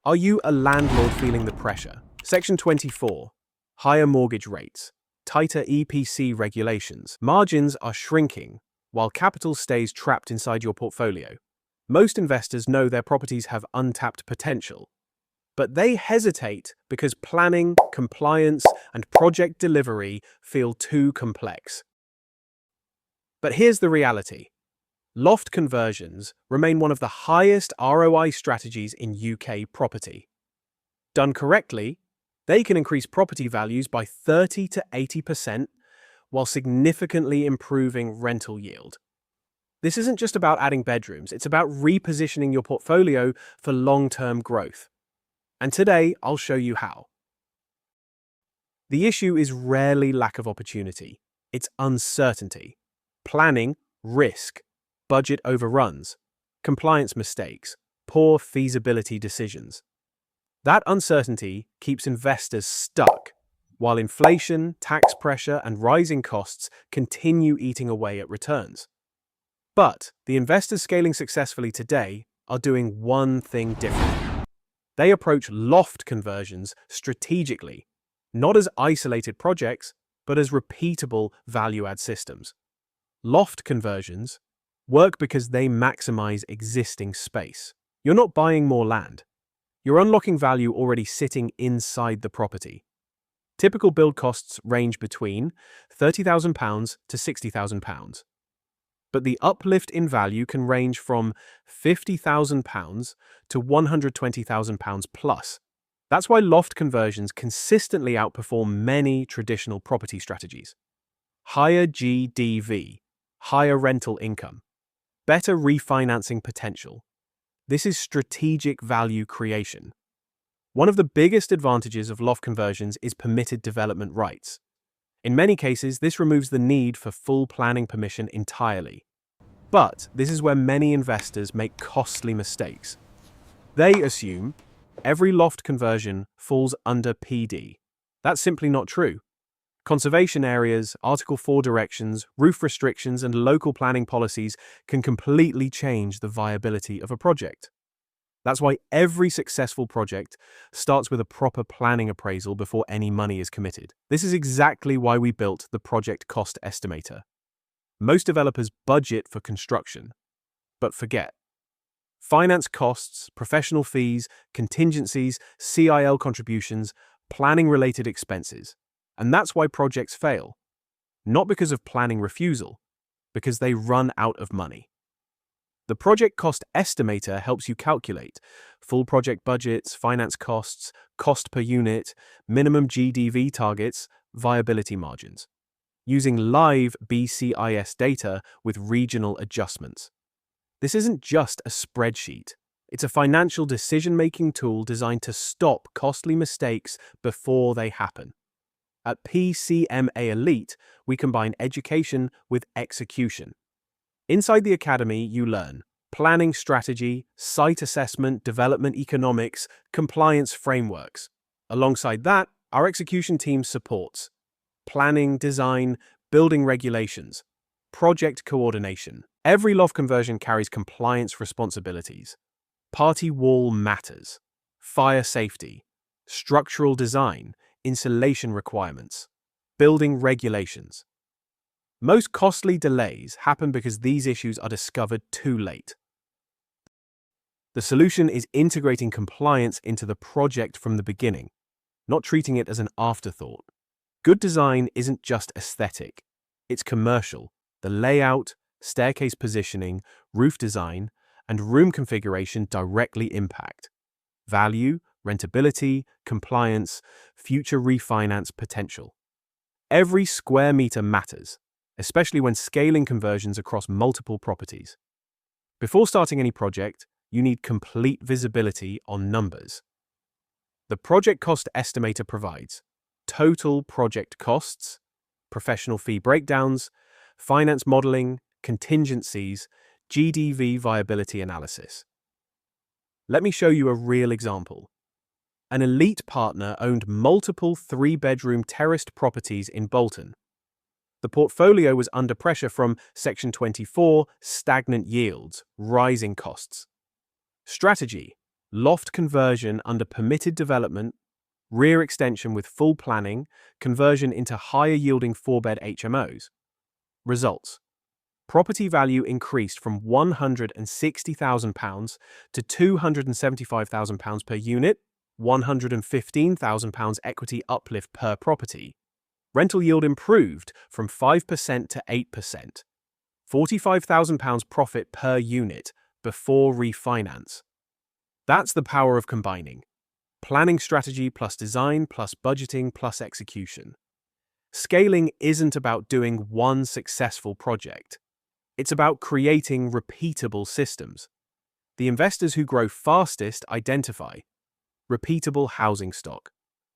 Are you a landlord feeling the pressure? Section 24. Higher mortgage rates, tighter EPC regulations. Margins are shrinking, while capital stays trapped inside your portfolio. Most investors know their properties have untapped potential, but they hesitate because planning, compliance, and project delivery feel too complex. But here's the reality. Loft conversions remain one of the highest ROI strategies in UK property. Done correctly, they can increase property values by 30 to 80% while significantly improving rental yield. This isn't just about adding bedrooms, it's about repositioning your portfolio for long-term growth. And today, I'll show you how. The issue is rarely lack of opportunity, it's uncertainty. Planning, risk, budget overruns, compliance mistakes, poor feasibility decisions. That uncertainty keeps investors stuck, while inflation, tax pressure, and rising costs continue eating away at returns. But the investors scaling successfully today are doing one thing different. They approach loft conversions strategically, not as isolated projects, but as repeatable value-add systems. Loft conversions work because they maximize existing space. You're not buying more land. You're unlocking value already sitting inside the property. Typical build costs range between £30,000 to £60,000. But the uplift in value can range from £50,000 to £120,000 plus. That's why loft conversions consistently outperform many traditional property strategies. Higher GDV, higher rental income, better refinancing potential. This is strategic value creation. One of the biggest advantages of loft conversions is permitted development rights. In many cases, this removes the need for full planning permission entirely. But this is where many investors make costly mistakes. They assume every loft conversion falls under PD. That's simply not true. Conservation areas, Article 4 directions, roof restrictions, and local planning policies can completely change the viability of a project. That's why every successful project starts with a proper planning appraisal before any money is committed. This is exactly why we built the Project Cost Estimator. Most developers budget for construction, but forget. Finance costs, professional fees, contingencies, CIL contributions, planning-related expenses. And that's why projects fail. Not because of planning refusal, because they run out of money. The Project Cost Estimator helps you calculate full project budgets, finance costs, cost per unit, minimum GDV targets, viability margins, using live BCIS data with regional adjustments. This isn't just a spreadsheet. It's a financial decision-making tool designed to stop costly mistakes before they happen. At PCMA Elite, we combine education with execution. Inside the academy, you learn planning strategy, site assessment, development economics, compliance frameworks. Alongside that, our execution team supports planning, design, building regulations, project coordination. Every loft conversion carries compliance responsibilities. Party wall matters, fire safety, structural design, insulation requirements, building regulations. Most costly delays happen because these issues are discovered too late. The solution is integrating compliance into the project from the beginning, not treating it as an afterthought. Good design isn't just aesthetic, it's commercial. The layout, staircase positioning, roof design, and room configuration directly impact value, rentability, compliance, future refinance potential. Every square meter matters, especially when scaling conversions across multiple properties. Before starting any project, you need complete visibility on numbers. The Project Cost Estimator provides total project costs, professional fee breakdowns, finance modeling, contingencies, GDV viability analysis. Let me show you a real example. An Elite partner owned multiple 3-bedroom terraced properties in Bolton. The portfolio was under pressure from Section 24, stagnant yields, rising costs. Strategy: loft conversion under permitted development, rear extension with full planning, conversion into higher-yielding 4-bed HMOs. Results. Property value increased from £160,000 to £275,000 per unit, £115,000 equity uplift per property. Rental yield improved from 5% to 8%, £45,000 profit per unit before refinance. That's the power of combining planning strategy plus design plus budgeting plus execution. Scaling isn't about doing one successful project. It's about creating repeatable systems. The investors who grow fastest identify repeatable housing stock,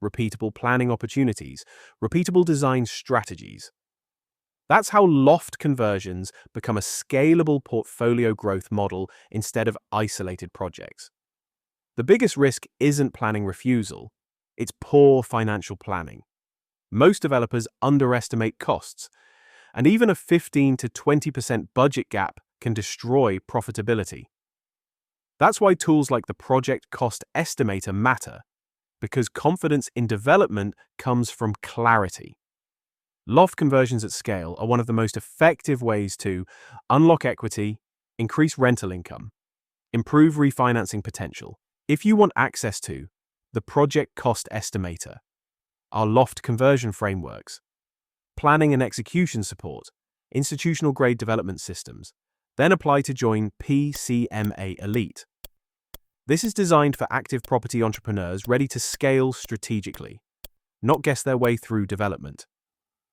repeatable planning opportunities, repeatable design strategies. That's how loft conversions become a scalable portfolio growth model instead of isolated projects. The biggest risk isn't planning refusal, it's poor financial planning. Most developers underestimate costs, and even a 15 to 20% budget gap can destroy profitability. That's why tools like the Project Cost Estimator matter, because confidence in development comes from clarity. Loft conversions at scale are one of the most effective ways to unlock equity, increase rental income, improve refinancing potential. If you want access to the Project Cost Estimator, our loft conversion frameworks, planning and execution support, institutional-grade development systems, then apply to join PCMA Elite. This is designed for active property entrepreneurs ready to scale strategically, not guess their way through development.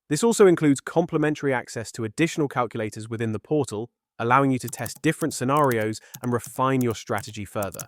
This also includes complimentary access to additional calculators within the portal, allowing you to test different scenarios and refine your strategy further.